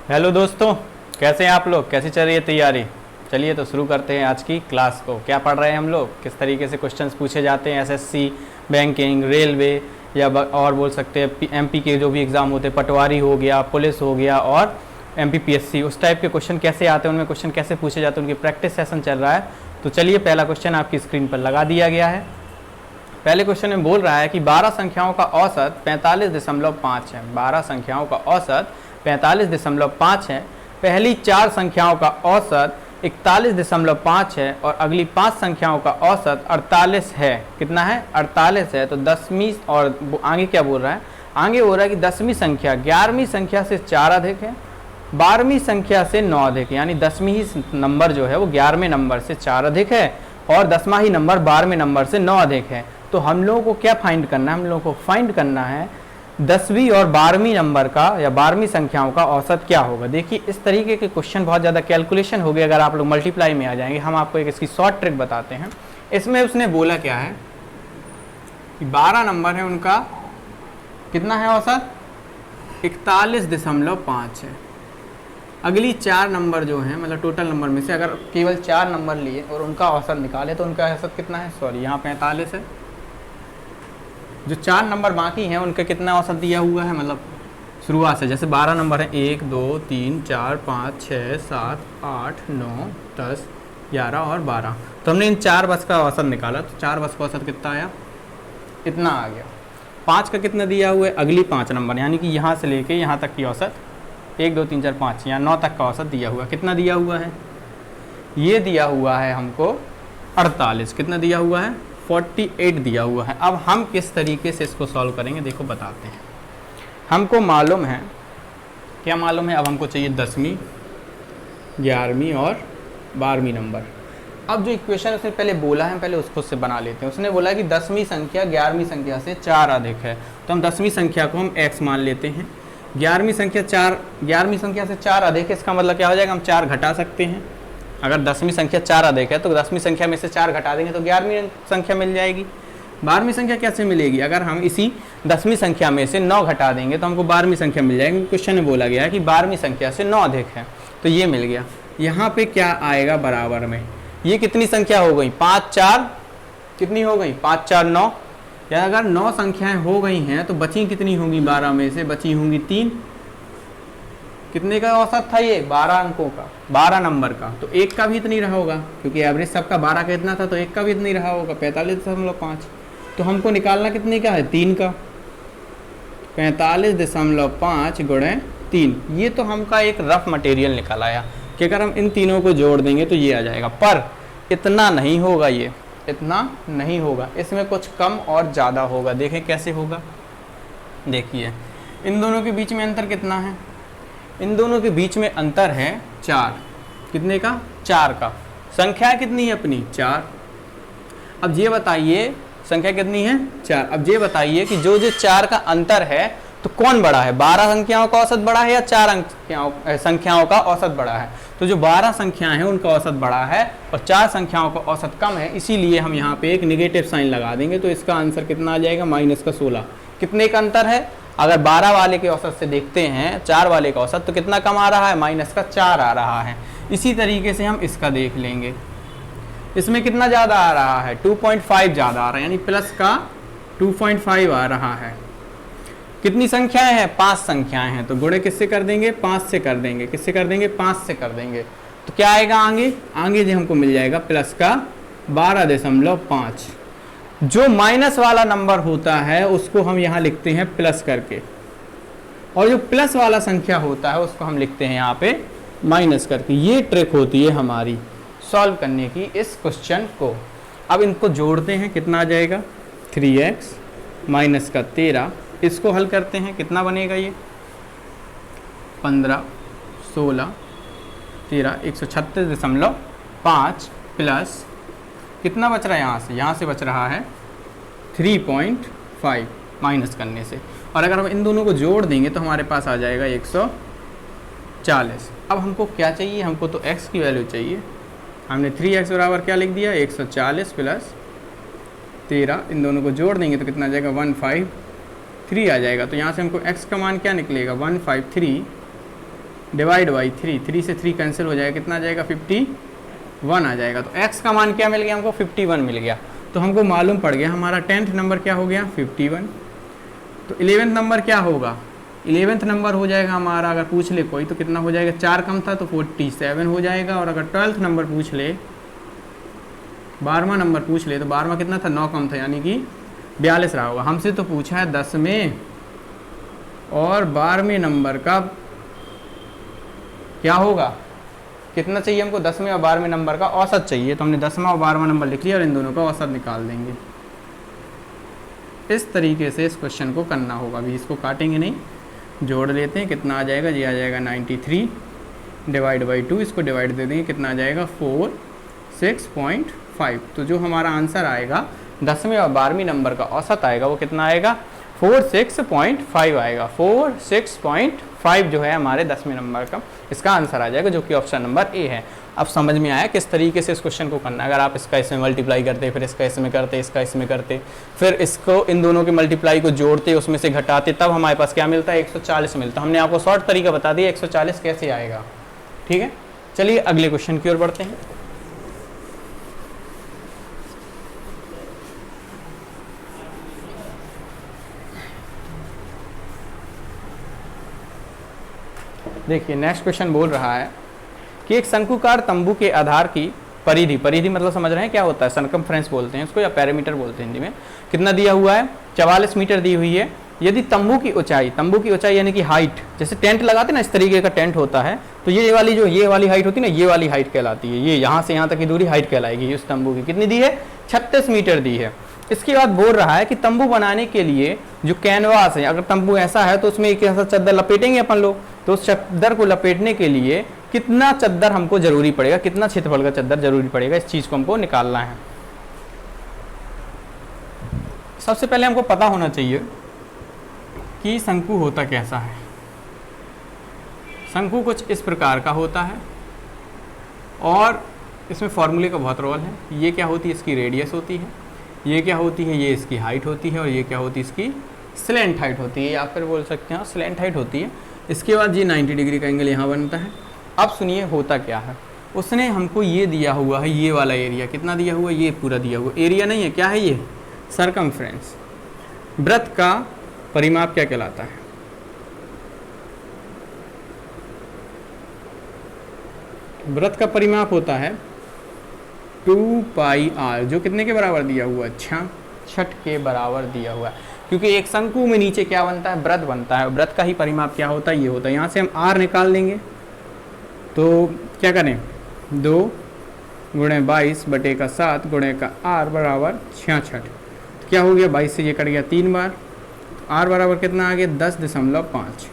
Hello दोस्तों, कैसे हैं आप लोग? कैसी चल रही है तैयारी? चलिए तो शुरू करते हैं आज की क्लास को। क्या पढ़ रहे हैं हम लोग, किस तरीके से क्वेश्चंस पूछे जाते हैं एसएससी, बैंकिंग, रेलवे या और बोल सकते हैं एमपी के जो भी एग्ज़ाम होते हैं, पटवारी हो गया, पुलिस हो गया और एमपीपीएससी, उस टाइप के क्वेश्चन कैसे आते हैं, उनमें क्वेश्चन कैसे पूछे जाते हैं, उनकी प्रैक्टिस सेशन चल रहा है। तो चलिए पहला क्वेश्चन आपकी स्क्रीन पर लगा दिया गया है। पहले क्वेश्चन में बोल रहा है कि 12 संख्याओं का औसत 45.5 है। 12 संख्याओं का औसत 45.5 है। पहली 4 संख्याओं का औसत 41.5 है और अगली 5 संख्याओं का औसत 48 है। कितना है? 48 है। तो 10वीं और आगे क्या बोल रहा है? आगे बोल रहा है कि 10वीं संख्या 11वीं संख्या से 4 अधिक है, 12वीं संख्या से 9 अधिक है। यानी 10वीं ही नंबर जो है वो 11वें नंबर से 4 अधिक है और 10वां ही नंबर 12वें नंबर से 9 अधिक है। तो हम लोगों को क्या फाइंड करना है? हम लोगों को फाइंड करना है 10वीं और 12वीं नंबर का या 12वीं संख्याओं का औसत क्या होगा। देखिए इस तरीके के क्वेश्चन बहुत ज़्यादा कैलकुलेशन हो गए अगर आप लोग मल्टीप्लाई में आ जाएंगे। हम आपको एक इसकी शॉर्ट ट्रिक बताते हैं। इसमें उसने बोला क्या है कि 12 नंबर है, उनका कितना है औसत? 41.5 है। अगली 4 नंबर जो हैं, मतलब टोटल नंबर में से अगर केवल 4 नंबर लिए और उनका औसत निकाले तो उनका औसत कितना है? सॉरी, यहाँ 45 है। जो 4 नंबर बाकी हैं उनका कितना औसत दिया हुआ है? मतलब शुरुआत से, जैसे 12 नंबर है 1 2 3 4 5 6 7 8 9 10 11 और 12। तो हमने इन 4 बस का औसत निकाला तो 4 बस का औसत कितना आया? इतना आ गया। 5 का कितना दिया हुआ है? अगली 5 नंबर, यानी कि यहाँ से लेके यहाँ तक की औसत 1 2 3 4 5 या 9 तक का औसत दिया हुआ। कितना दिया हुआ है? ये दिया हुआ है हमको 48। कितना दिया हुआ है? 48 दिया हुआ है। अब हम किस तरीके से इसको सॉल्व करेंगे देखो बताते हैं। हमको मालूम है, क्या मालूम है? अब हमको चाहिए 10वीं, 11वीं और 12वीं नंबर। अब जो इक्वेशन उसने पहले बोला है पहले उसको से बना लेते हैं। उसने बोला कि 10वीं संख्या 11वीं संख्या से 4 अधिक है, तो हम 10वीं संख्या को हम x मान लेते हैं। 11वीं संख्या से 4 अधिक है, इसका मतलब क्या हो जाएगा? हम 4 घटा सकते हैं। अगर 10वीं संख्या 4 अधिक है तो 10वीं संख्या में से 4 घटा देंगे तो 11वीं संख्या मिल जाएगी। 12वीं संख्या कैसे मिलेगी? अगर हम इसी 10वीं संख्या में से 9 घटा देंगे तो हमको 12वीं संख्या मिल जाएगी। क्वेश्चन में बोला गया है कि 12वीं संख्या से 9 अधिक है, तो ये मिल गया। यहाँ पे क्या आएगा बराबर में? ये कितनी संख्या हो गई? 5 4 कितनी हो गई? 5 4 9। या अगर 9 संख्याएं हो गई हैं तो बची कितनी होंगी? 12 में से बची होंगी 3। कितने का औसत था ये? 12 अंकों का, 12 नंबर का। तो 1 का भी इतनी रहा होगा क्योंकि एवरेज सबका 12 का इतना था, तो 1 का भी इतनी रहा होगा 45.5। तो हमको निकालना कितने का है? 3 का। 45.5 गुणे 3। ये तो हमका एक रफ मटेरियल निकल आया कि अगर हम इन तीनों को जोड़ देंगे तो ये आ जाएगा। पर इतना नहीं होगा, ये इतना नहीं होगा, इसमें कुछ कम और ज़्यादा होगा। देखें कैसे होगा। देखिए इन दोनों के बीच में अंतर कितना है? इन दोनों के बीच में अंतर है 4। कितने का? 4 का। संख्या कितनी है अपनी? 4। अब ये बताइए संख्या कितनी है? 4। अब ये बताइए कि जो 4 का अंतर है तो कौन बड़ा है? 12 संख्याओं का औसत बड़ा है या 4 संख्याओं का औसत बड़ा है? तो जो 12 संख्याएं हैं उनका औसत बड़ा है और 4 संख्याओं का औसत कम है, इसीलिए हम यहाँ पे एक नेगेटिव साइन लगा देंगे। तो इसका आंसर कितना आ जाएगा? -16। कितने का अंतर है? अगर 12 वाले के औसत से देखते हैं 4 वाले का औसत तो कितना कम आ रहा है? -4 आ रहा है। इसी तरीके से हम इसका देख लेंगे। इसमें कितना ज़्यादा आ रहा है? 2.5 ज़्यादा आ रहा है, यानी प्लस का 2.5 आ रहा है। कितनी संख्याएं हैं? 5 संख्याएं हैं, तो गुणे किससे कर देंगे? 5 से कर देंगे। किससे कर देंगे? 5 से कर देंगे। तो क्या आएगा आगे? आगे जो हमको मिल जाएगा प्लस का 12.5। जो माइनस वाला नंबर होता है उसको हम यहाँ लिखते हैं प्लस करके, और जो प्लस वाला संख्या होता है उसको हम लिखते हैं यहाँ पे माइनस करके। ये ट्रिक होती है हमारी सॉल्व करने की इस क्वेश्चन को। अब इनको जोड़ते हैं, कितना आ जाएगा? 3x माइनस का 13। इसको हल करते हैं, कितना बनेगा ये? 15 16 13 136.5 प्लस कितना बच रहा है यहाँ से? यहाँ से बच रहा है 3.5 माइनस करने से। और अगर हम इन दोनों को जोड़ देंगे तो हमारे पास आ जाएगा 140। अब हमको क्या चाहिए? हमको तो x की वैल्यू चाहिए। हमने 3x बराबर क्या लिख दिया? 140 प्लस 13। इन दोनों को जोड़ देंगे तो कितना आ जाएगा? 153 आ जाएगा। तो यहाँ से हमको x का मान क्या निकलेगा? 153 डिवाइड बाई 3, 3 से 3 कैंसिल हो जाएगा, कितना आ जाएगा 51 आ जाएगा। तो x का मान क्या मिल गया हमको 51 मिल गया। तो हमको मालूम पड़ गया हमारा 10th नंबर क्या हो गया 51। तो 11th नंबर क्या होगा, 11th नंबर हो जाएगा हमारा, अगर पूछ ले कोई तो कितना हो जाएगा, 4 कम था तो 47 हो जाएगा। और अगर 12th नंबर पूछ ले, 12वां नंबर पूछ ले तो 12वां कितना था, 9 कम था, यानी कि 42 रहा होगा। हमसे तो पूछा है 10वें और 12वें नंबर का क्या होगा, कितना चाहिए हमको, 10वें और 12वें नंबर का औसत चाहिए। तो हमने 10वां और 12वां नंबर लिख लिया और इन दोनों का औसत निकाल देंगे। इस तरीके से इस क्वेश्चन को करना होगा। अभी इसको काटेंगे नहीं, जोड़ लेते हैं, कितना आ जाएगा, ये आ जाएगा 93 डिवाइड बाई 2, इसको डिवाइड दे देंगे, कितना आ जाएगा 46.5। तो जो हमारा आंसर आएगा 10वें और 12वें नंबर का औसत आएगा वो कितना आएगा 46.5 आएगा। 46.5 जो है हमारे 10वें नंबर का इसका आंसर आ जाएगा, जो कि ऑप्शन नंबर ए है। अब समझ में आया किस तरीके से इस क्वेश्चन को करना है। अगर आप इसका इसमें मल्टीप्लाई करते, फिर इसका इसमें करते, इसका इसमें करते, फिर इसको इन दोनों के मल्टीप्लाई को जोड़ते, उसमें से घटाते, तब हमारे पास क्या मिलता है 140 मिलता है। हमने आपको शॉर्ट तरीका बता दिया 140 कैसे आएगा। ठीक है, चलिए अगले क्वेश्चन की ओर बढ़ते हैं। देखिए नेक्स्ट क्वेश्चन बोल रहा है कि एक शंकुकार तंबू के आधार की परिधि, परिधि मतलब समझ रहे हैं क्या होता है, सरकमफ्रेंस बोलते हैं इसको या पैरामीटर बोलते हैं हिंदी में, कितना दिया हुआ है 44 मीटर दी हुई है। यदि तंबू की ऊंचाई यानी कि हाइट, जैसे टेंट लगाते ना इस तरीके का टेंट होता है, तो ये वाली हाइट होती है ना, ये वाली हाइट कहलाती है। ये यहाँ से यहाँ तक की दूरी हाइट कहलाएगी। उस तंबू की कितनी दी है 36 मीटर दी है। इसके बाद बोल रहा है कि तंबू बनाने के लिए जो कैनवास है, अगर तंबू ऐसा है तो उसमें एक ऐसा चद्दर लपेटेंगे अपन लोग, तो उस चद्दर को लपेटने के लिए कितना चद्दर हमको जरूरी पड़ेगा, कितना क्षेत्रफल का चद्दर जरूरी पड़ेगा, इस चीज को हमको निकालना है। सबसे पहले हमको पता होना चाहिए कि शंकु होता कैसा है। शंकु कुछ इस प्रकार का होता है और इसमें फॉर्मूले का बहुत रोल है। ये क्या होती है, इसकी रेडियस होती है, ये क्या होती है, ये इसकी हाइट होती है, और ये क्या होती है, इसकी स्लैंट हाइट होती है, या फिर बोल सकते हैं स्लैंट हाइट होती है। इसके बाद ये 90 डिग्री का एंगल यहाँ बनता है। अब सुनिए होता क्या है, उसने हमको ये दिया हुआ है, ये वाला एरिया कितना दिया हुआ है, ये पूरा दिया हुआ एरिया नहीं है, क्या है ये सरकमफ्रेंस। वृत्त का परिमाप क्या कहलाता है, वृत्त का परिमाप होता है 2πr, जो कितने के बराबर दिया हुआ है 66 के बराबर दिया हुआ है। क्योंकि एक शंकु में नीचे क्या बनता है, वृत्त बनता है। वृत्त का ही परिमाप क्या होता है, ये होता है। यहाँ से हम r निकाल देंगे तो क्या करें, 2 गुणे 22 बटे का 7 गुणे का r बराबर 66। तो क्या हो गया, 22 से ये कट गया 3 बार, r बराबर कितना आ गया 10.5।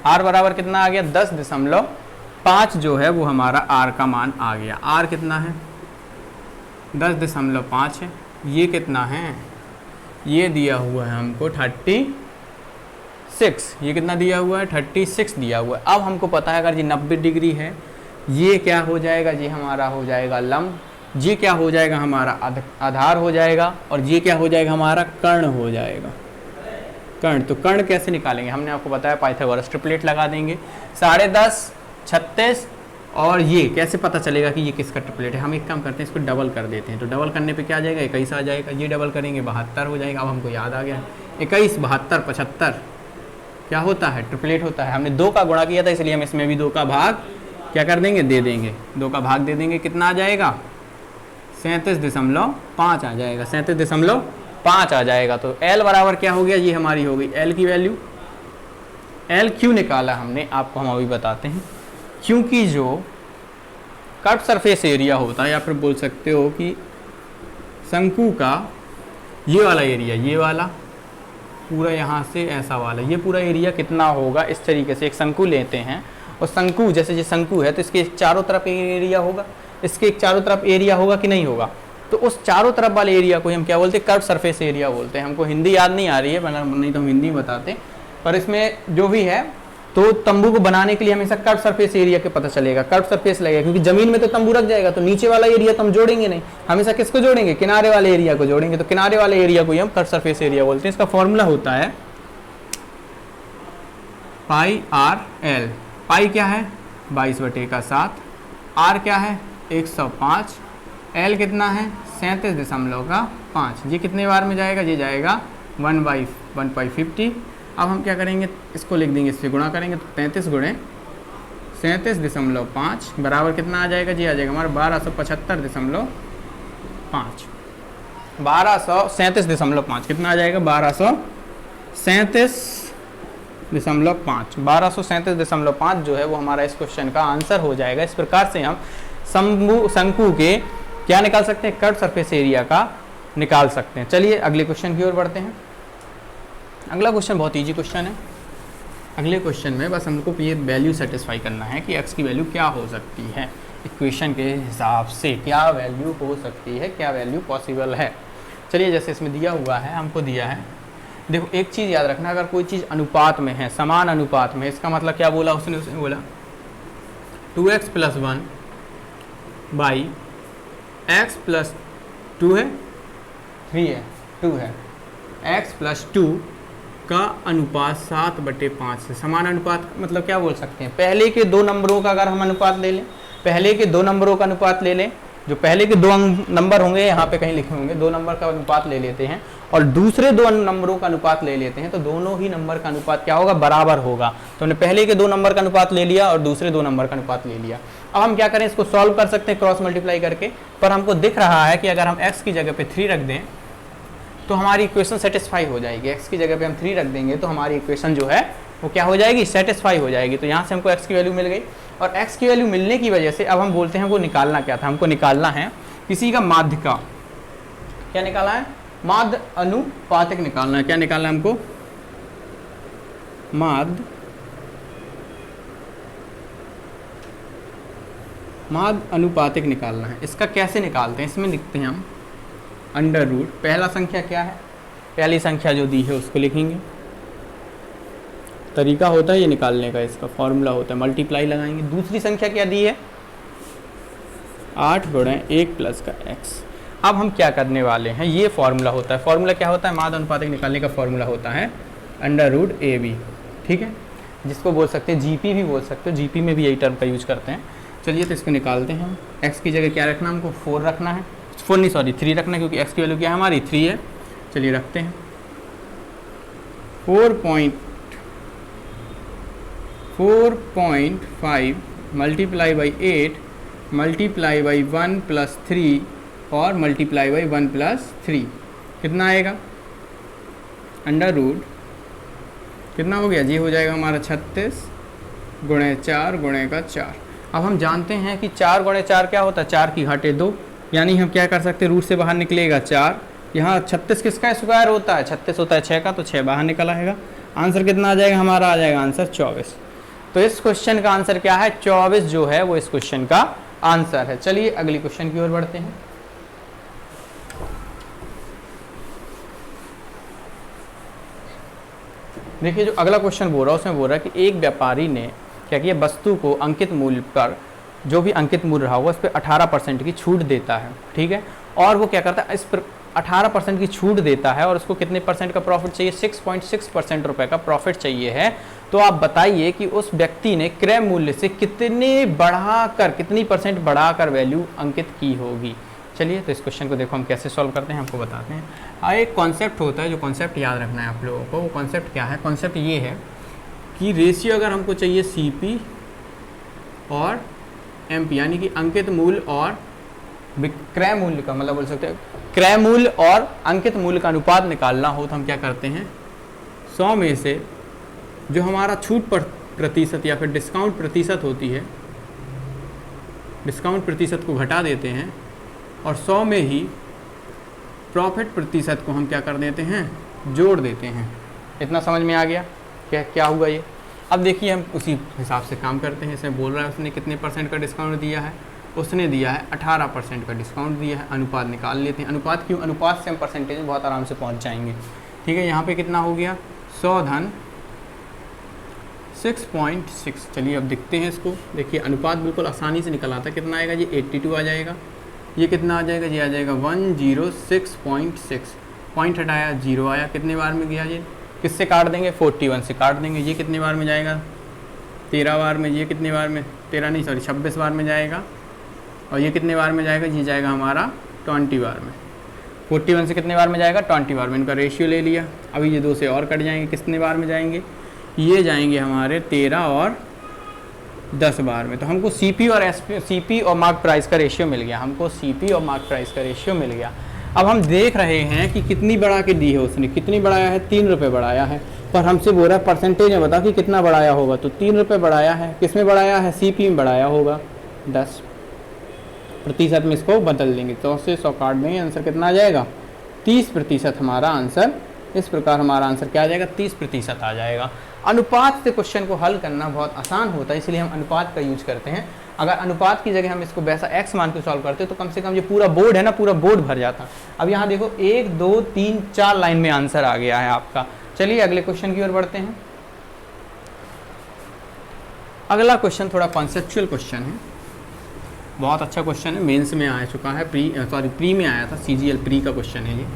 r बराबर कितना आ गया 10.5 जो है वो हमारा r का मान आ गया। r कितना है 10.5 है। ये कितना है, ये दिया हुआ है हमको 36। ये कितना दिया हुआ है 36 दिया हुआ है। अब हमको पता है अगर ये 90 डिग्री है, ये क्या हो जाएगा, ये हमारा हो जाएगा लंब, ये क्या हो जाएगा हमारा आधार हो जाएगा, और ये क्या हो जाएगा हमारा कर्ण हो जाएगा, कर्ण। तो कर्ण कैसे निकालेंगे, हमने आपको बताया पाइथागोरस ट्रिपलेट लगा देंगे 10.5 36। और ये कैसे पता चलेगा कि ये किसका ट्रिपलेट है, हम एक काम करते हैं इसको डबल कर देते हैं। तो डबल करने पे क्या आ जाएगा 21 आ जाएगा, ये डबल करेंगे 72 हो जाएगा। अब हमको याद आ गया 21 72 75 क्या होता है, ट्रिपलेट होता है। हमने 2 का गुणा किया था इसलिए हम इसमें भी 2 का भाग क्या कर देंगे, दे देंगे, 2 का भाग दे देंगे। कितना आ जाएगा 37.5 आ जाएगा, 37.5 आ जाएगा। तो L बराबर क्या हो गया, ये हमारी हो गई L की वैल्यू। L क्यों निकाला हमने, आपको हम अभी बताते हैं। क्योंकि जो कर्व सरफेस एरिया होता है, या फिर बोल सकते हो कि शंकु का ये वाला एरिया, ये वाला पूरा यहाँ से ऐसा वाला, ये पूरा एरिया कितना होगा, इस तरीके से एक शंकु लेते हैं और शंकु जैसे ये शंकु है तो इसके चारों तरफ एरिया होगा, इसके एक चारों तरफ एरिया होगा कि नहीं होगा। तो उस चारों तरफ वाले एरिया को हम क्या बोलते हैं, कर्व सरफेस एरिया बोलते हैं। हमको हिंदी याद नहीं आ रही है, नहीं तो हम हिंदी बताते, पर इसमें जो भी है तो तंबू को बनाने के लिए हमेशा कर्व सरफेस एरिया के पता चलेगा, कर्व सरफेस लगेगा। क्योंकि जमीन में तो तंबू रख जाएगा तो नीचे वाला एरिया तो हम जोड़ेंगे नहीं, हमेशा किसको जोड़ेंगे, किनारे वाले एरिया को जोड़ेंगे। तो किनारे वाले एरिया को ही हम कर्व सरफेस एरिया बोलते हैं। इसका फॉर्मूला होता है पाई आर एल। पाई क्या है 22/7, आर क्या है 105, एल कितना है 37.5। ये कितने बार में जाएगा, ये जाएगा 1/50। अब हम क्या करेंगे, इसको लिख देंगे, इससे गुणा करेंगे तो 33 गुणे 37.5 बराबर कितना आ जाएगा, जी आ जाएगा हमारा 1275.5। 1237.5 कितना आ जाएगा 1237.5। 1237.5 जो है वो हमारा इस क्वेश्चन का आंसर हो जाएगा। इस प्रकार से हम शंकु के क्या निकाल सकते हैं, कर्व सरफेस एरिया का निकाल सकते हैं। चलिए अगले क्वेश्चन की ओर बढ़ते हैं। अगला क्वेश्चन बहुत इजी क्वेश्चन है। अगले क्वेश्चन में बस हमको ये वैल्यू सेटिस्फाई करना है कि x की वैल्यू क्या हो सकती है, इक्वेशन के हिसाब से क्या वैल्यू हो सकती है, क्या वैल्यू पॉसिबल है। चलिए जैसे इसमें दिया हुआ है, हमको दिया है, देखो एक चीज़ याद रखना, अगर कोई चीज़ अनुपात में है, समान अनुपात में, इसका मतलब क्या बोला उसने बोला 2x + 1 बाई x + 2 है 3 है 2 है x + 2 का अनुपात 7/5 से समान अनुपात। मतलब क्या बोल सकते हैं, पहले के दो नंबरों का अगर हम अनुपात ले लें, पहले के दो नंबरों का अनुपात ले लें, जो पहले के दो नंबर होंगे यहाँ पे कहीं लिखे होंगे, दो नंबर का अनुपात ले लेते हैं और दूसरे दो नंबरों का अनुपात ले लेते हैं, तो दोनों ही नंबर का अनुपात क्या होगा, बराबर होगा। तो हमने पहले के दो नंबर का अनुपात ले लिया और दूसरे दो नंबर का अनुपात ले लिया। अब हम क्या करें, इसको सॉल्व कर सकते हैं क्रॉस मल्टीप्लाई करके, पर हमको दिख रहा है कि अगर हम x की जगह पे 3 रख दें तो हमारी इक्वेशन सेटिस्फाई हो जाएगी। x की जगह पे हम 3 रख देंगे तो हमारी इक्वेशन जो है वो क्या हो जाएगी, सेटिस्फाई हो जाएगी। तो यहाँ से हमको x की वैल्यू मिल गई और x की वैल्यू मिलने की वजह से अब हम बोलते हैं हमको निकालना क्या था, हमको निकालना है किसी का माध्य का, क्या निकालना है, माध्य अनुपातिक निकालना है। क्या निकालना है हमको, माध्य अनुपातिक निकालना है। इसका कैसे निकालते हैं, इसमें लिखते हैं हम अंडर रूट, पहला संख्या क्या है, पहली संख्या जो दी है उसको लिखेंगे। तरीका होता है ये निकालने का, इसका फॉर्मूला होता है मल्टीप्लाई लगाएंगे। दूसरी संख्या क्या दी है 8 गुणे 1 प्लस का x। अब हम क्या करने वाले हैं, ये फॉर्मूला होता है, फॉर्मूला क्या होता है, माध्य अनुपातिक निकालने का फॉर्मूला होता है अंडर रूट AB, ठीक है, जिसको बोल सकते हैं GP भी बोल सकते हो, GP में भी यही टर्म का यूज करते हैं। चलिए तो इसको निकालते हैं हम। x की जगह क्या रखना, हमको 4 रखना है, 4 नहीं सॉरी 3 रखना है, क्योंकि x की वैल्यू क्या है हमारी 3 है। चलिए रखते हैं 4.5 मल्टीप्लाई बाई 8 मल्टीप्लाई बाई 1 + 3 और मल्टीप्लाई बाई 1 + 3 कितना आएगा, अंडर रूट कितना हो गया जी, हो जाएगा हमारा 36 गुणे 4 गुणे का 4। अब हम जानते हैं कि 4 गुणे 4 क्या होता है, 4 की घाटे 2, यानी हम क्या कर सकते हैं, रूट से बाहर निकलेगा 4। यहाँ 36 किसका स्क्वायर होता है, 36 होता है 6 का, तो 6 बाहर निकल आएगा। आंसर कितना आ जाएगा हमारा, आ जाएगा आंसर 24। तो इस क्वेश्चन का आंसर क्या है, 24 जो है वो इस क्वेश्चन का आंसर है। चलिए अगली क्वेश्चन की ओर बढ़ते हैं। देखिए जो अगला क्वेश्चन बोल रहा है उसमें बोल रहा है कि एक व्यापारी ने क्या किया, वस्तु को अंकित मूल्य पर, जो भी अंकित मूल्य रहा होगा उस पर 18% की छूट देता है, ठीक है, और वो क्या करता है, इस पर 18% की छूट देता है और उसको कितने परसेंट का प्रॉफिट चाहिए, 6.6% रुपए का प्रॉफिट चाहिए है। तो आप बताइए कि उस व्यक्ति ने क्रय मूल्य से कितनी परसेंट बढ़ाकर वैल्यू अंकित की होगी। चलिए तो इस क्वेश्चन को देखो हम कैसे सॉल्व करते हैं, हमको बताते हैं। एक कॉन्सेप्ट होता है, जो कॉन्सेप्ट याद रखना है आप लोगों को, वो कॉन्सेप्ट क्या है, कॉन्सेप्ट ये है कि रेशियो अगर हमको चाहिए CP और MP, यानी कि अंकित मूल्य और क्रय मूल्य का, मतलब बोल सकते हैं क्रय मूल्य और अंकित मूल्य का अनुपात निकालना हो, तो हम क्या करते हैं, 100 में से जो हमारा छूट प्रतिशत या फिर डिस्काउंट प्रतिशत होती है, डिस्काउंट प्रतिशत को घटा देते हैं और 100 में ही प्रॉफिट प्रतिशत को हम क्या कर देते हैं, जोड़ देते हैं। इतना समझ में आ गया क्या हुआ ये। अब देखिए हम उसी हिसाब से काम करते हैं। इसमें बोल रहा है उसने कितने परसेंट का डिस्काउंट दिया है, उसने दिया है 18% का डिस्काउंट दिया है। अनुपात निकाल लेते हैं। अनुपात क्यों, अनुपात से हम परसेंटेज में बहुत आराम से पहुंच जाएंगे, ठीक है। यहाँ पे कितना हो गया, 100 धन 6.6। चलिए अब देखते हैं इसको। देखिए अनुपात बिल्कुल आसानी से निकल आता है, कितना आएगा जी, 82 आ जाएगा। ये कितना आ जाएगा जी, आ जाएगा 106.6। पॉइंट हटाया 0 आया, कितने बार में गया जी, किससे काट देंगे, 41 से काट देंगे। ये कितने बार में जाएगा, 13 बार में। ये कितने बार में, 13 नहीं सॉरी 26 बार में जाएगा। और ये कितने बार में जाएगा, ये जाएगा हमारा 20 बार में। 41 से कितने बार में जाएगा, 20 बार में। इनका रेशियो ले लिया। अभी ये 2 से और कट जाएंगे, कितने बार में जाएंगे, ये जाएंगे हमारे 13 और 10 बार में। तो हमको सीपी और मार्क प्राइस का रेशियो मिल गया, हमको सीपी और मार्क प्राइस का रेशियो मिल गया। अब हम देख रहे हैं कि कितनी बढ़ा के दी है उसने, कितनी बढ़ाया है, 3 रुपये बढ़ाया है। पर हमसे बोल रहा है परसेंटेज में बता कि कितना बढ़ाया होगा, तो 3 रुपये बढ़ाया है। किस में बढ़ाया है, सीपी में बढ़ाया होगा। 10% में इसको बदल देंगे, 100 से 100 काट देंगे, आंसर कितना आ जाएगा, 30% हमारा आंसर। इस प्रकार हमारा आंसर क्या आ जाएगा, 30% आ जाएगा। अनुपात से क्वेश्चन को हल करना बहुत आसान होता है, इसलिए हम अनुपात का यूज करते हैं। अगर अनुपात की जगह हम इसको वैसा x मान के सॉल्व करते तो कम से कम ये पूरा बोर्ड है ना, पूरा बोर्ड भर जाता। अब यहाँ देखो 1 2 3 4 लाइन में आंसर आ गया है आपका। चलिए अगले क्वेश्चन की ओर बढ़ते हैं। अगला क्वेश्चन थोड़ा कॉन्सेप्चुअल क्वेश्चन है, बहुत अच्छा क्वेश्चन है, मेंस में आ चुका है, प्री में आया था, CGL प्री का क्वेश्चन है ये।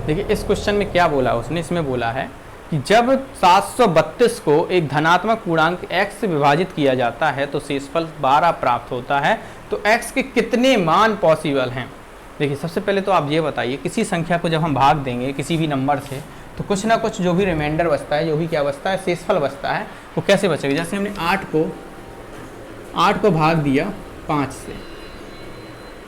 देखिए इस क्वेश्चन में क्या बोला उसने, इसमें बोला है कि जब 732 को एक धनात्मक पूर्णांक x से विभाजित किया जाता है तो शेषफल 12 प्राप्त होता है, तो x के कितने मान पॉसिबल हैं। देखिए सबसे पहले तो आप ये बताइए, किसी संख्या को जब हम भाग देंगे किसी भी नंबर से, तो कुछ ना कुछ जो भी रिमाइंडर बचता है, जो भी क्या बचता है, शेषफल बचता है, वो कैसे बचेगा। जैसे हमने 8 को भाग दिया 5 से,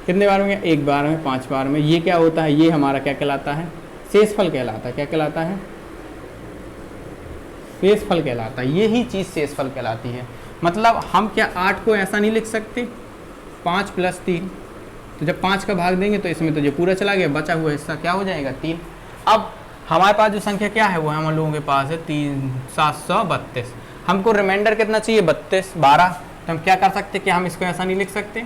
कितने बार में, 1 बार में, 5 बार में। ये क्या होता है, ये हमारा क्या कहलाता है, शेषफल कहलाता है। क्या कहलाता है, शेषफल कहलाता है। यही चीज़ शेषफल कहलाती है। मतलब हम क्या 8 को ऐसा नहीं लिख सकते, 5 + 3, तो जब 5 का भाग देंगे तो इसमें तो जो पूरा चला गया, बचा हुआ हिस्सा क्या हो जाएगा, 3। अब हमारे पास जो संख्या क्या है, वो हम लोगों के पास है 732। हमको रिमाइंडर कितना चाहिए, 32 12। तो हम क्या कर सकते, कि हम इसको ऐसा नहीं लिख सकते,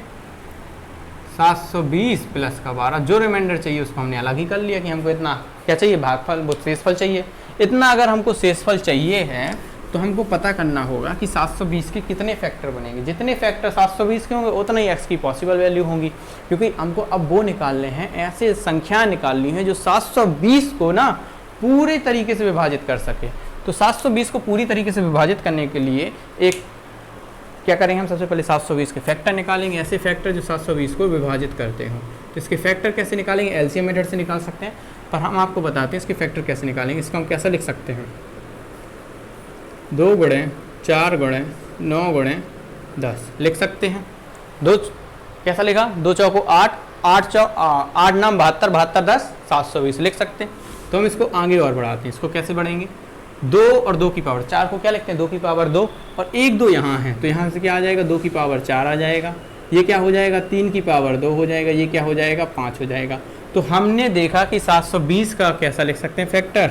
720 + का 12, जो रिमाइंडर चाहिए उसको हमने अलग ही कर लिया कि हमको इतना क्या चाहिए, भागफल, वो शेषफल चाहिए। इतना अगर हमको शेषफल चाहिए है तो हमको पता करना होगा कि 720 के कितने फैक्टर बनेंगे। जितने फैक्टर 720 के होंगे उतना ही x की पॉसिबल वैल्यू होंगी, क्योंकि हमको अब वो निकालने हैं, ऐसे संख्या निकालनी है जो 720 को ना पूरे तरीके से विभाजित कर सके। तो 720 को पूरी तरीके से विभाजित करने के लिए एक क्या करेंगे, हम सबसे पहले 720 के फैक्टर निकालेंगे, ऐसे फैक्टर जो 720 को विभाजित करते हो। तो इसके फैक्टर कैसे निकालेंगे, एलसीएम मेथड से निकाल सकते हैं, पर हम आपको बताते हैं इसके फैक्टर कैसे निकालेंगे। इसको हम कैसा लिख सकते हैं, 2 × 4 × 9 × 10 लिख सकते हैं। कैसा लिखा, 2 चौको 8, 8 9 72, 72 10 720 लिख सकते हैं। तो हम इसको आगे और बढ़ाते हैं, इसको कैसे बढ़ेंगे, 2 और 2 की पावर 4 को क्या लिखते हैं, 2 की पावर 2, और 1 2 यहाँ है, तो यहाँ से क्या आ जाएगा, 2 की पावर 4 आ जाएगा। ये क्या हो जाएगा, 3 की पावर 2 हो जाएगा। ये क्या हो जाएगा, 5 हो जाएगा। तो हमने देखा कि 720 का कैसा लिख सकते हैं फैक्टर,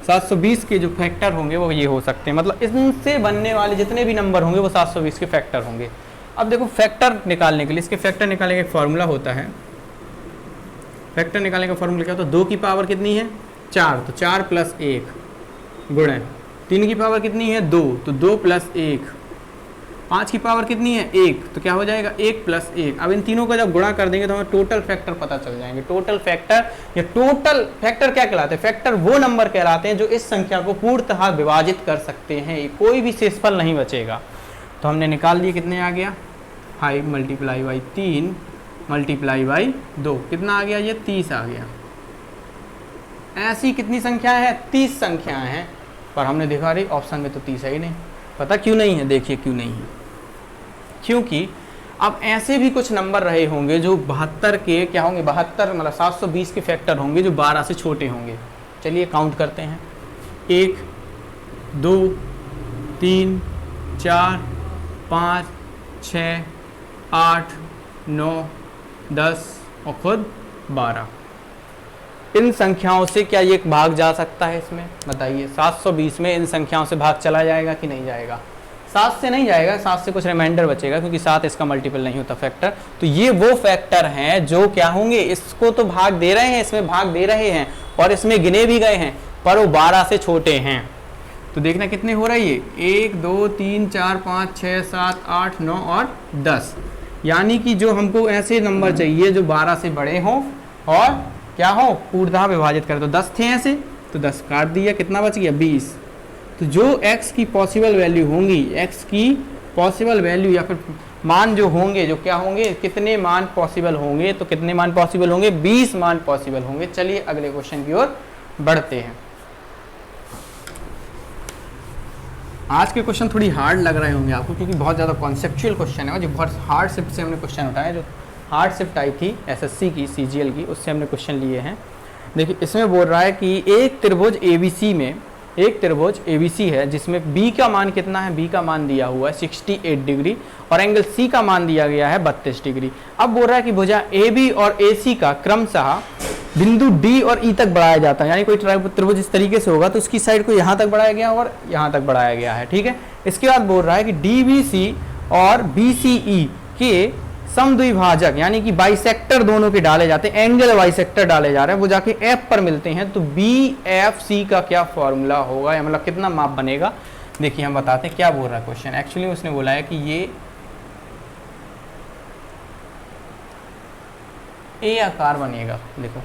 720 के जो फैक्टर होंगे वो ये हो सकते हैं। मतलब इनसे बनने वाले जितने भी नंबर होंगे वो 720 के फैक्टर होंगे। अब देखो फैक्टर निकालने के लिए, इसके फैक्टर निकालने का एक फॉर्मूला होता है। फैक्टर निकालने का फॉर्मूला क्या होता है, 2 की पावर कितनी है, 4, तो 4 + 1 गुणे, 3 की पावर कितनी है, 2, तो 2 + 1, 5 की पावर कितनी है, 1, तो क्या हो जाएगा, 1 + 1। अब इन तीनों का जब गुणा कर देंगे तो हमें टोटल फैक्टर पता चल जाएंगे। टोटल फैक्टर या टोटल फैक्टर क्या कहलाते हैं, फैक्टर वो नंबर कहलाते हैं जो इस संख्या को पूर्णतः विभाजित कर सकते हैं, कोई भी शेषफल नहीं बचेगा। तो हमने निकाल लिए, कितने आ गया, 5 × 3 × 2, कितना आ गया, ये 30 आ गया। ऐसी कितनी संख्या है, 30 संख्याएं हैं, पर हमने देखा रही ऑप्शन में तो 30 है ही नहीं। पता क्यों नहीं है, देखिए क्यों नहीं है, क्योंकि अब ऐसे भी कुछ नंबर रहे होंगे जो 72 के क्या होंगे, 72 मतलब 720 के फैक्टर होंगे जो 12 से छोटे होंगे। चलिए काउंट करते हैं, 1 2 3 4 5 6 8 9 10 और खुद 12। इन संख्याओं से क्या ये भाग जा सकता है, इसमें बताइए, 720 में इन संख्याओं से भाग चला जाएगा कि नहीं जाएगा, 7 से नहीं जाएगा, 7 से कुछ रिमाइंडर बचेगा, क्योंकि 7 इसका मल्टीपल नहीं होता फैक्टर। तो ये वो फैक्टर हैं जो क्या होंगे, इसको तो भाग दे रहे हैं, इसमें भाग दे रहे हैं और इसमें गिने भी गए हैं, पर वो 12 से छोटे हैं। तो देखना कितने हो रही है, 1 2 3 4 5 6 7 8 9 और 10। यानी कि जो हमको ऐसे नंबर चाहिए जो 12 से बड़े हों और क्या हो, पूर्णतः विभाजित करें। तो 10 थे ऐसे, तो 10 काट दिया, कितना बच गया 20। तो जो x की पॉसिबल वैल्यू होंगी, x की पॉसिबल वैल्यू या फिर मान जो होंगे, जो क्या होंगे, कितने मान पॉसिबल होंगे, तो कितने मान पॉसिबल होंगे, 20 मान पॉसिबल होंगे। चलिए अगले क्वेश्चन की ओर बढ़ते हैं। आज के क्वेश्चन थोड़ी हार्ड लग रहे होंगे आपको, क्योंकि बहुत ज़्यादा कॉन्सेप्चुअल क्वेश्चन है, जो बहुत हार्ड शिफ्ट से हमने क्वेश्चन उठाए, जो हार्ड शिफ्ट आई थी एसएससी की, सीजीएल की, उससे हमने क्वेश्चन लिए हैं। देखिए इसमें बोल रहा है कि एक त्रिभुज एबीसी में, एक त्रिभुज एबीसी है जिसमें बी का मान कितना है, बी का मान दिया हुआ है 68 डिग्री और एंगल सी का मान दिया गया है 32 डिग्री। अब बोल रहा है कि भुजा ए बी और ए सी का क्रमशः बिंदु डी और ई तक बढ़ाया जाता है, यानी कोई त्रिभुज इस तरीके से होगा तो उसकी साइड को यहाँ तक बढ़ाया गया और यहाँ तक बढ़ाया गया है, ठीक है। इसके बाद बोल रहा है कि डी बी सी और बी सी ई के समद्विभाजक यानी कि बाइसेक्टर दोनों के डाले जाते हैं, एंगल बाइसेक्टर डाले जा रहे हैं, वो जाके एफ पर मिलते हैं। तो बी एफ सी का क्या फॉर्मूला होगा, या मतलब कितना माप बनेगा। देखिए हम बताते हैं क्या बोल रहा है क्वेश्चन। एक्चुअली उसने बोला है कि ये ए आकार बनेगा। देखो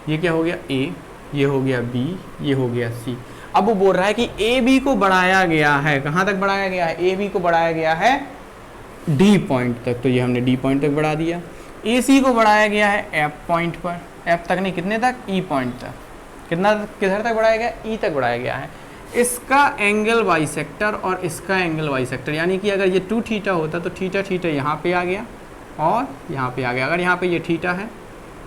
ये क्या हो गया ए, ये हो गया बी, ये हो गया सी। अब वो बोल रहा है कि ए बी को बढ़ाया गया है, कहाँ तक बढ़ाया गया है, ए बी को बढ़ाया गया है डी पॉइंट तक, तो ये हमने डी पॉइंट तक बढ़ा दिया। ए सी को बढ़ाया गया है एफ पॉइंट पर, एफ तक नहीं, कितने तक, ई पॉइंट तक। कितना किधर तक बढ़ाया गया, ई तक बढ़ाया गया है। इसका एंगल बाइसेक्टर और इसका एंगल बाइसेक्टर, यानी कि अगर ये 2 थीटा होता तो थीटा थीटा यहाँ पे आ गया और यहाँ पे आ गया। अगर यहाँ पे ये थीटा है,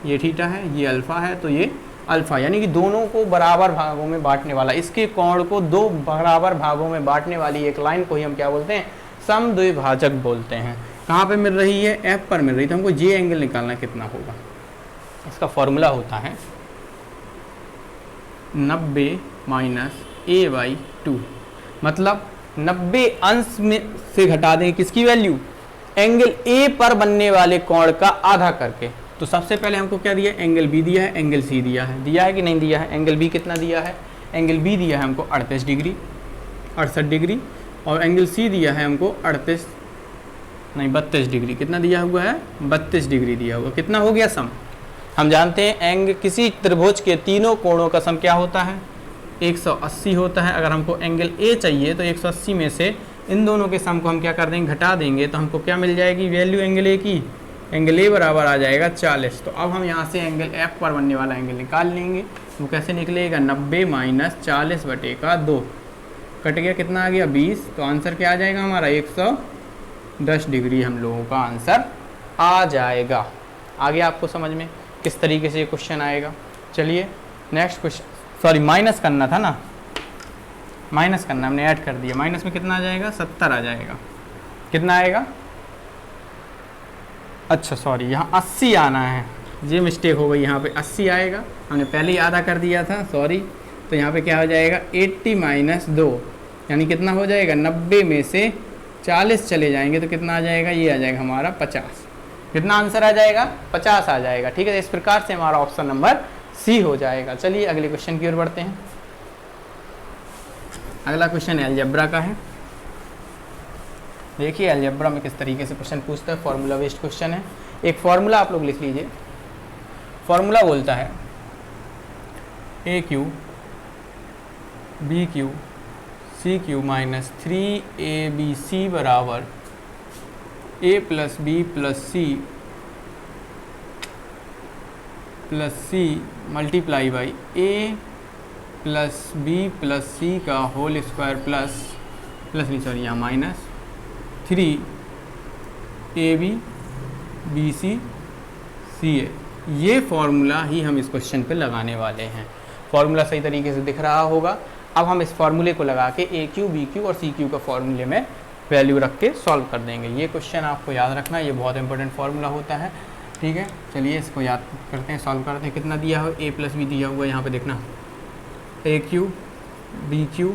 ये थीटा है, ये अल्फा है, तो ये अल्फा, यानी कि दोनों को बराबर भागों में बांटने वाला, इसके कोण को 2 बराबर भागों में बांटने वाली एक लाइन को ही हम क्या बोलते हैं, समद्विभाजक बोलते हैं। कहाँ पे मिल रही है, एफ पर मिल रही है। तो हमको ये एंगल निकालना कितना होगा, इसका फॉर्मूला होता है 90 माइनस a/2, मतलब 90 अंश में से घटा देंगे किसकी वैल्यू, एंगल ए पर बनने वाले कोण का आधा करके। तो सबसे पहले हमको क्या दिया, एंगल बी दिया है, एंगल सी दिया है कि नहीं दिया है। एंगल बी कितना दिया है, एंगल बी दिया है हमको 38 डिग्री, 68 डिग्री, और एंगल सी दिया है हमको 32 डिग्री। कितना दिया हुआ है, 32 डिग्री दिया हुआ। कितना हो गया सम, हम जानते हैं किसी त्रिभुज के तीनों कोणों का सम क्या होता है, 180 होता है। अगर हमको एंगल ए चाहिए तो 180 में से इन दोनों के सम को हम क्या कर देंगे, घटा देंगे, तो हमको क्या मिल जाएगी वैल्यू एंगल ए की, एंगल ए बराबर आ जाएगा 40। तो अब हम यहाँ से एंगल एफ पर बनने वाला एंगल निकाल लेंगे। वो कैसे निकलेगा, 90 माइनस 40/2, कट गया, कितना आ गया 20। तो आंसर क्या आ जाएगा हमारा 110 डिग्री हम लोगों का आंसर आ जाएगा। आ गया आपको समझ में किस तरीके से ये क्वेश्चन आएगा। चलिए नेक्स्ट क्वेश्चन, सॉरी माइनस करना था ना, माइनस करना, हमने ऐड कर दिया। माइनस में कितना आ जाएगा, 70 आ जाएगा। कितना आएगा, अच्छा सॉरी यहाँ 80 आना है, ये मिस्टेक हो गई, यहाँ पे 80 आएगा, हमने पहले ही आधा कर दिया था, सॉरी। तो यहाँ पे क्या हो जाएगा 80 माइनस 2, यानी कितना हो जाएगा, 90 में से 40 चले जाएंगे तो कितना आ जाएगा, ये आ जाएगा हमारा 50। कितना आंसर आ जाएगा, 50 आ जाएगा, ठीक है। इस प्रकार से हमारा ऑप्शन नंबर सी हो जाएगा। चलिए अगले क्वेश्चन की ओर बढ़ते हैं। अगला क्वेश्चन अलजेब्रा का है। देखिए अलजेब्रा में किस तरीके से क्वेश्चन पूछता है, फॉर्मूला बेस्ड क्वेश्चन है। एक फॉर्मूला आप लोग लिख लीजिए। फॉर्मूला बोलता है A cube B cube C cube minus 3abc बराबर a plus B plus C multiply by a plus B plus C का होल स्क्वायर प्लस नहीं सॉरी यहाँ माइनस 3ab bc ca। ये फॉर्मूला ही हम इस क्वेश्चन पे लगाने वाले हैं। फॉर्मूला सही तरीके से दिख रहा होगा। अब हम इस फॉर्मूले को लगा के ए क्यू बी क्यू और सी क्यू का फॉर्मूले में वैल्यू रख के सॉल्व कर देंगे। ये क्वेश्चन आपको याद रखना, ये बहुत इंपॉर्टेंट फॉर्मूला होता है, ठीक है। चलिए इसको याद करते हैं, सॉल्व करते हैं। कितना दिया हो, ए प्लस बी दिया हुआ है, यहाँ पे देखना, A cube B cube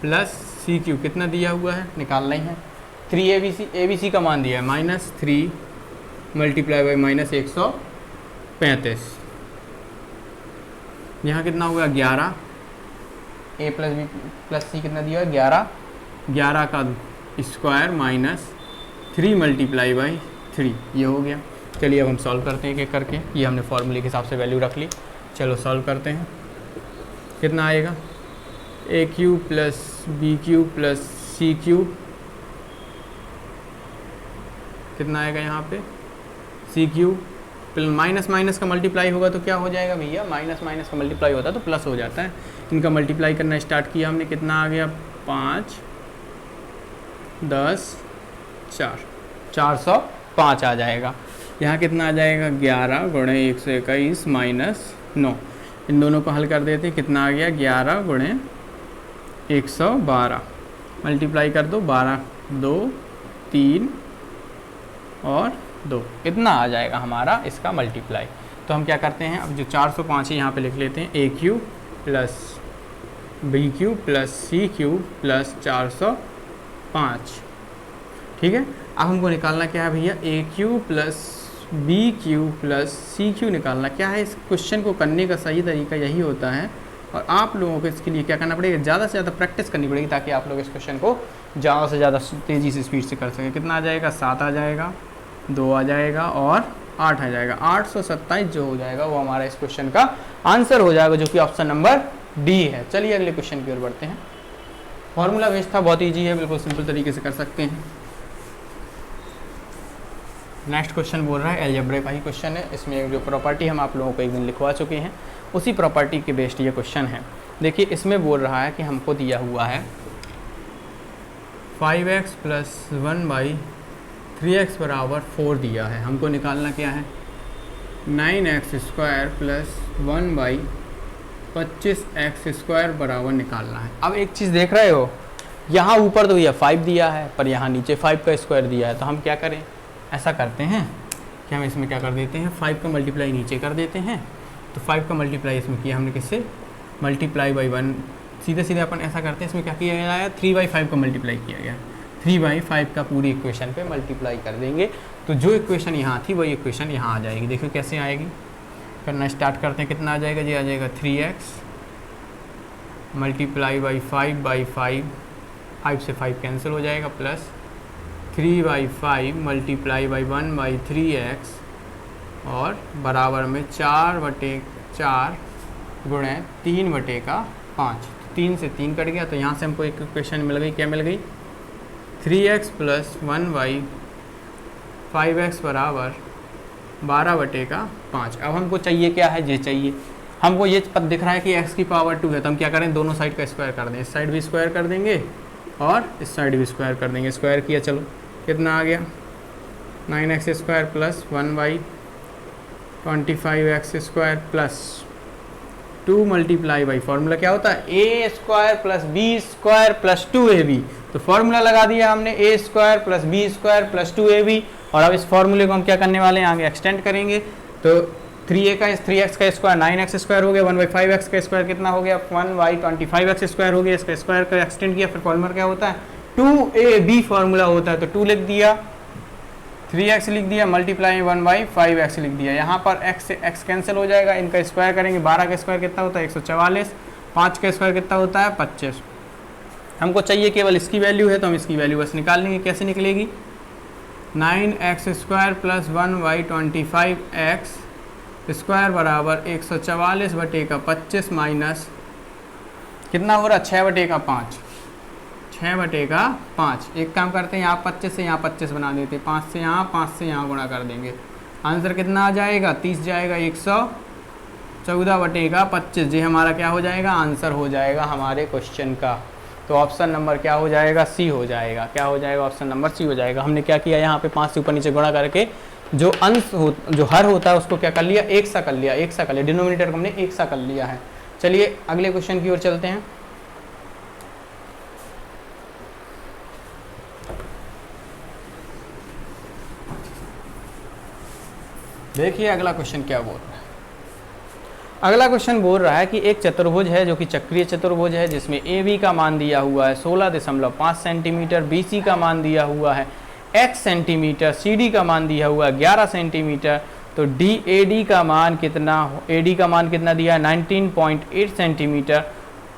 plus C cube कितना दिया हुआ है, निकालना ही है। 3abc, abc का मान दिया है -3 मल्टीप्लाई बाई -135। यहाँ कितना होगा 11, ए प्लस बी प्लस सी कितना दिया है 11, 11 का स्क्वायर -3 मल्टीप्लाई बाई 3, ये हो गया। चलिए अब हम सॉल्व करते हैं एक एक करके। ये हमने फॉर्मूले के हिसाब से वैल्यू रख ली। चलो सॉल्व करते हैं। कितना आएगा, A cube plus B cube plus C cube, कितना आएगा यहाँ पे सी क्यूब, माइनस माइनस का मल्टीप्लाई होगा तो क्या हो जाएगा भैया, माइनस माइनस का मल्टीप्लाई होता है तो प्लस हो जाता है। इनका मल्टीप्लाई करना स्टार्ट किया हमने, कितना आ गया 5 10 4, 405 आ जाएगा। यहाँ कितना आ जाएगा 11 गुणे 121 माइनस 9, इन दोनों को हल कर देते हैं, कितना आ गया 11 गुणे 112, मल्टीप्लाई कर दो 12 2 3 और 2, इतना आ जाएगा हमारा इसका मल्टीप्लाई। तो हम क्या करते हैं, अब जो 405 है यहाँ पे लिख लेते हैं, A cube plus B cube plus C cube plus 405, ठीक है। अब हमको निकालना क्या है भैया, A cube plus B cube plus C cube निकालना। क्या है, इस क्वेश्चन को करने का सही तरीका यही होता है, और आप लोगों को इसके लिए क्या करना पड़ेगा, ज़्यादा से ज़्यादा प्रैक्टिस करनी पड़ेगी ताकि आप लोग इस क्वेश्चन को ज़्यादा से ज़्यादा तेज़ी से स्पीड से कर सकें। कितना आ जाएगा, 7 आ जाएगा, 2 आ जाएगा और 8 आ जाएगा। 827 जो हो जाएगा वो हमारा इस क्वेश्चन का आंसर हो जाएगा, जो कि ऑप्शन नंबर डी है। चलिए अगले क्वेश्चन की ओर बढ़ते हैं। फॉर्मूला बेस्ड था, बहुत ईजी है, बिल्कुल सिंपल तरीके से कर सकते हैं। नेक्स्ट क्वेश्चन बोल रहा है, अलजेब्रा का ही क्वेश्चन है। इसमें जो प्रॉपर्टी हम आप लोगों को एक दिन लिखवा चुके हैं, उसी प्रॉपर्टी के बेस्ड ये क्वेश्चन है। देखिए इसमें बोल रहा है कि हमको दिया हुआ है 5x प्लस 1/3x बराबर 4 दिया है। हमको निकालना क्या है, 9x स्क्वायर प्लस 1/25x² बराबर निकालना है। अब एक चीज़ देख रहे हो, यहाँ ऊपर तो भैया 5 दिया है, पर यहाँ नीचे 5 का स्क्वायर दिया है। तो हम क्या करें, ऐसा करते हैं कि हम इसमें क्या कर देते हैं, 5 का मल्टीप्लाई नीचे कर देते हैं। तो 5 का मल्टीप्लाई इसमें किया हमने किससे, मल्टीप्लाई बाई 1, सीधे सीधे अपन ऐसा करते हैं, इसमें क्या किया गया है, 3/5 का मल्टीप्लाई किया गया। 3/5 का पूरी इक्वेशन पे मल्टीप्लाई कर देंगे, तो जो इक्वेशन यहाँ थी वही इक्वेशन यहाँ आ जाएगी। देखो कैसे आएगी, करना स्टार्ट करते हैं। कितना आ जाएगा जी, आ जाएगा 3x मल्टीप्लाई बाई 5/5, 5 से 5 कैंसिल हो जाएगा, प्लस 3/5 मल्टीप्लाई बाई 1/3x और बराबर में 4/4 गुणे 3/5। 3 से 3 कट गया, तो यहाँ से हमको एक इक्वेशन मिल गई। क्या मिल गई, 3x प्लस 1/5x बराबर 12/5। अब हमको चाहिए क्या है, ये चाहिए हमको, ये पद दिख रहा है कि x की पावर 2 है, तो हम क्या करें, दोनों साइड का स्क्वायर कर दें। इस साइड भी स्क्वायर कर देंगे और इस साइड भी स्क्वायर कर देंगे। स्क्वायर किया, चलो कितना आ गया, 9x square plus 1/25x² plus 2 multiply by, formula क्या होता है, a square plus B square plus 2ab। तो फॉर्मूला लगा दिया हमने, a square plus B square plus 2ab। और अब इस फॉर्मूले को हम क्या करने वाले हैं, आगे एक्सटेंड करेंगे। तो 3x का स्क्वायर 9x स्क्वायर हो गया, 1/5x का स्क्वायर कितना हो गया, 1/25x स्क्वायर हो गया। इसका स्क्वायर का एक्सटेंड किया, फिर फॉर्मूला क्या होता है, 2ab फॉर्मूला होता है। तो 2 लिख दिया, 3x लिख दिया, मल्टीप्लाई 1/5x लिख दिया। यहाँ पर x से x कैंसिल हो जाएगा, इनका स्क्वायर करेंगे। 12 का स्क्वायर कितना होता है, 144। 5 का स्क्वायर कितना होता है, 25। हमको चाहिए केवल इसकी वैल्यू है, तो हम इसकी वैल्यू बस निकाल लेंगे। कैसे निकलेगी, 9x square plus 1/25x square बराबर 144/25 माइनस कितना हो रहा है, 6/5। 6/5। एक काम करते हैं, यहाँ 25 से यहाँ 25 बना देते हैं, 5 से यहाँ 5 से यहाँ गुणा कर देंगे। आंसर कितना आ जाएगा, 30 जाएगा, 114/25। ये हमारा क्या हो जाएगा, आंसर हो जाएगा हमारे क्वेश्चन का। तो ऑप्शन नंबर क्या हो जाएगा, सी हो जाएगा। क्या हो जाएगा, ऑप्शन नंबर सी हो जाएगा। हमने क्या किया, यहाँ पे 5 से ऊपर नीचे गुणा करके जो अंश जो हर होता है उसको क्या कर लिया, एक सा कर लिया, डिनोमिनेटर को हमने एक सा कर लिया है। चलिए अगले क्वेश्चन की ओर चलते हैं। देखिए अगला क्वेश्चन क्या बोल रहा है। अगला क्वेश्चन बोल रहा है कि एक चतुर्भुज है जो कि चक्रीय चतुर्भुज है, जिसमें ए बी का मान दिया हुआ है 16.5 सेंटीमीटर, बी सी का मान दिया हुआ है x सेंटीमीटर, सी डी का मान दिया हुआ है 11 सेंटीमीटर। तो डी ए डी का मान कितना, ए डी का मान कितना दिया है 19.8 सेंटीमीटर।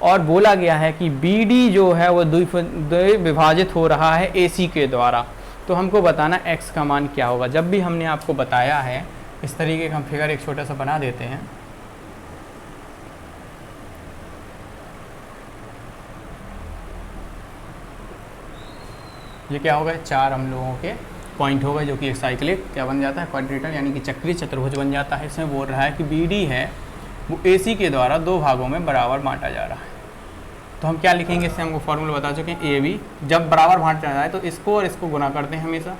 और बोला गया है कि बी डी जो है वो द्विभाजित हो रहा है ए सी के द्वारा। तो तो हमको बताना x का मान क्या होगा। जब भी हमने आपको बताया है इस तरीके का हम फिगर एक छोटा सा बना देते हैं। ये क्या होगा, 4 हम लोगों के पॉइंट होगा, जो कि एक साइक्लिक क्या बन जाता है, क्वाड्रेटर यानी कि चक्रीय चतुर्भुज बन जाता है। इसमें बोल रहा है कि BD है वो AC के द्वारा 2 भागों में बराबर बांटा जा रहा है। तो हम क्या लिखेंगे, इससे हमको फॉर्मूला बता चुके हैं। AB जब बराबर बांटा जाए तो इसको और इसको गुना करते हैं हमेशा।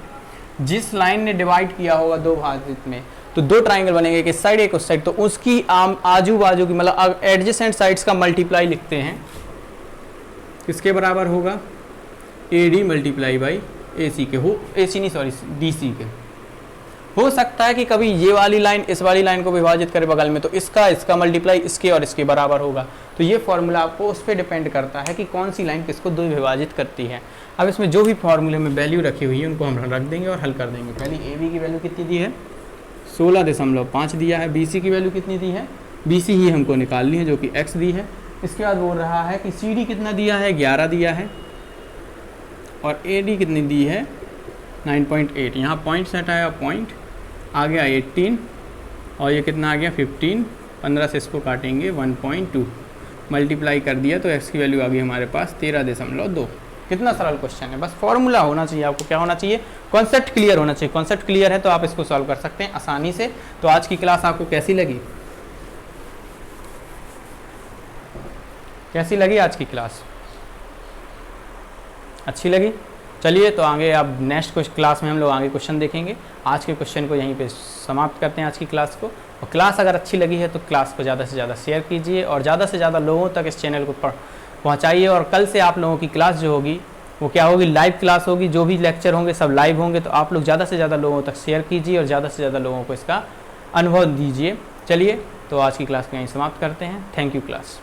जिस लाइन ने डिवाइड किया होगा 2 भाजित में, तो 2 ट्राइंगल बनेंगे, एक इस साइड एक उस साइड, तो उसकी आजू बाजू की मतलब एडजेसेंट साइड्स का मल्टीप्लाई लिखते हैं। किसके बराबर होगा, AD मल्टीप्लाई बाई AC के, हो AC नहीं सॉरी DC के। हो सकता है कि कभी ये वाली लाइन इस वाली लाइन को विभाजित करे बगल में, तो इसका मल्टीप्लाई इसके और इसके बराबर होगा। तो ये फॉर्मूला आपको उस पर डिपेंड करता है कि कौन सी लाइन किसको दो विभाजित करती है। अब इसमें जो भी फॉर्मूले में वैल्यू रखी हुई है उनको हम रख देंगे और हल कर देंगे। पहले AB की वैल्यू कितनी दी है, 16.5 दिया है। BC की वैल्यू कितनी दी है, BC ही हमको निकालनी है जो कि x दी है। इसके बाद बोल रहा है कि CD कितना दिया है, 11 दिया है, और AD कितनी दी है, 9.8। यहाँ पॉइंट सेट आया, पॉइंट आ गया 18, और ये कितना आ गया 15, 15 से इसको काटेंगे 1.2, मल्टीप्लाई कर दिया तो x की वैल्यू आ गई हमारे पास 13.2। कितना सरल क्वेश्चन है, बस फॉर्मूला होना चाहिए आपको, क्या होना चाहिए, कॉन्सेप्ट क्लियर होना चाहिए। कॉन्सेप्ट क्लियर है तो आप इसको सॉल्व कर सकते हैं आसानी से। तो आज की क्लास आपको कैसी लगी, कैसी लगी आज की क्लास, अच्छी लगी? चलिए तो आगे अब नेक्स्ट क्लास में हम लोग आगे क्वेश्चन देखेंगे। आज के क्वेश्चन को यहीं पे समाप्त करते हैं आज की क्लास को। और क्लास अगर अच्छी लगी है तो क्लास को ज़्यादा से ज़्यादा शेयर कीजिए और ज़्यादा से ज़्यादा लोगों तक इस चैनल को पहुंचाइए। और कल से आप लोगों की क्लास जो होगी वो क्या होगी, लाइव क्लास होगी। जो भी लेक्चर होंगे सब लाइव होंगे, तो आप लोग ज़्यादा से ज़्यादा लोगों तक शेयर कीजिए और ज़्यादा से ज़्यादा लोगों को इसका अनुभव दीजिए। चलिए तो आज की क्लास को यहीं समाप्त करते हैं। Thank you class.